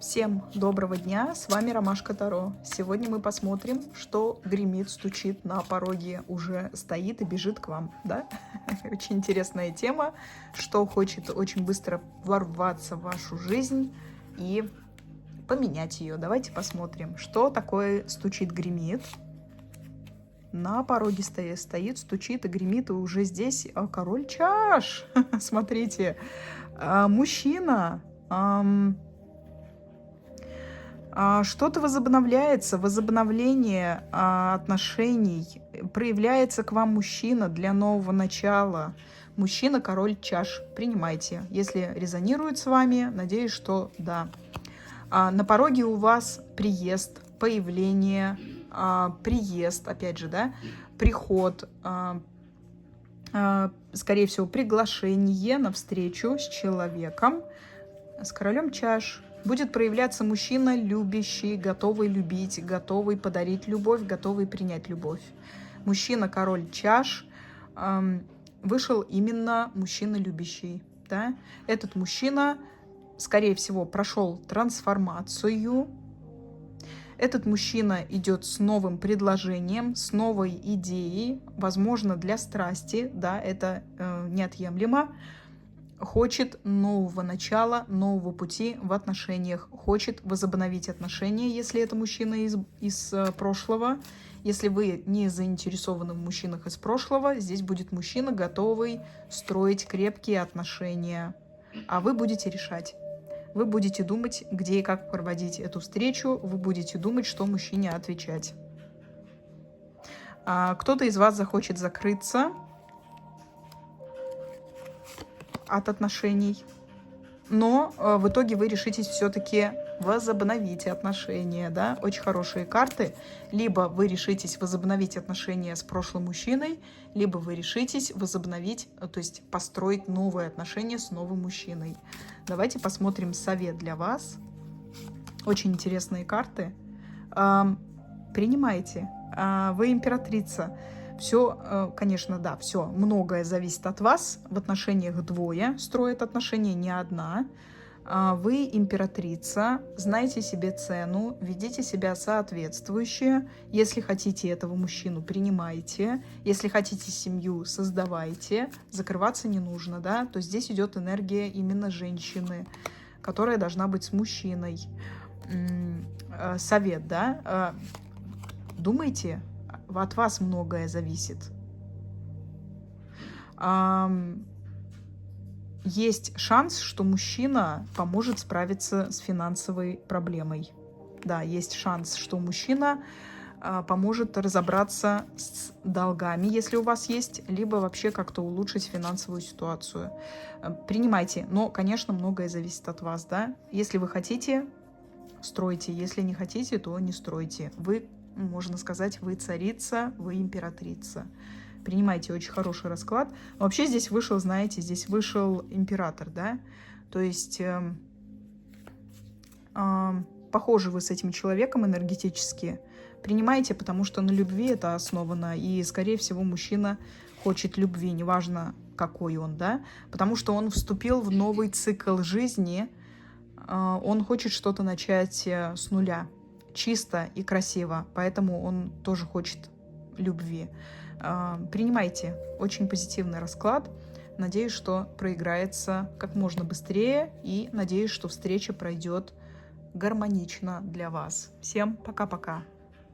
Всем доброго дня, с вами Ромашка Таро. Сегодня мы посмотрим, что гремит, стучит на пороге, уже стоит и бежит к вам, да? Очень интересная тема, что хочет очень быстро ворваться в вашу жизнь и поменять ее. Давайте посмотрим, что такое стучит, гремит. На пороге стоит, стучит и гремит, и уже здесь король чаш. Смотрите, мужчина. Что-то возобновляется, возобновление отношений, проявляется к вам мужчина для нового начала. Мужчина, король чаш. Принимайте. Если резонирует с вами, надеюсь, что да. На пороге у вас приезд, появление, приезд, опять же, да, приход, скорее всего, приглашение на встречу с человеком, с королем чаш. Будет проявляться мужчина любящий, готовый любить, готовый подарить любовь, готовый принять любовь. Мужчина-король чаш, вышел именно мужчина любящий. Да? Этот мужчина, скорее всего, прошел трансформацию. Этот мужчина идет с новым предложением, с новой идеей, возможно, для страсти. Да, это неотъемлемо. Хочет нового начала, нового пути в отношениях, хочет возобновить отношения, если это мужчина из прошлого. Если вы не заинтересованы в мужчинах из прошлого, здесь будет мужчина, готовый строить крепкие отношения. А вы будете решать. Вы будете думать, где и как проводить эту встречу, вы будете думать, что мужчине отвечать. Кто-то из вас захочет закрыться от отношений, но в итоге вы решитесь все-таки возобновить отношения, да, очень хорошие карты. Либо вы решитесь возобновить отношения с прошлым мужчиной, либо вы решитесь возобновить, то есть построить новые отношения с новым мужчиной. Давайте посмотрим совет для вас. Очень интересные карты. Принимайте. Вы императрица. Все, конечно, да, все, многое зависит от вас. В отношениях двое строят отношения, не одна. Вы императрица, знайте себе цену, ведите себя соответствующе. Если хотите этого мужчину, принимайте. Если хотите семью, создавайте. Закрываться не нужно, да. То есть здесь идет энергия именно женщины, которая должна быть с мужчиной. Совет, да. Думайте. От вас многое зависит. Есть шанс, что мужчина поможет справиться с финансовой проблемой. Да, есть шанс, что мужчина поможет разобраться с долгами, если у вас есть, либо вообще как-то улучшить финансовую ситуацию. Принимайте, но, конечно, многое зависит от вас, да. Если вы хотите, стройте. Если не хотите, то не стройте. Вы, можно сказать, вы царица, вы императрица. Принимайте, очень хороший расклад. Вообще здесь вышел, знаете, здесь вышел император, да? То есть похожи вы с этим человеком энергетически. Принимайте, потому что на любви это основано. И, скорее всего, мужчина хочет любви, неважно, какой он, да? Потому что он вступил в новый цикл жизни. Он хочет что-то начать с нуля. Чисто и красиво, поэтому он тоже хочет любви. Принимайте, очень позитивный расклад. Надеюсь, что проиграется как можно быстрее, и надеюсь, что встреча пройдет гармонично для вас. Всем пока-пока.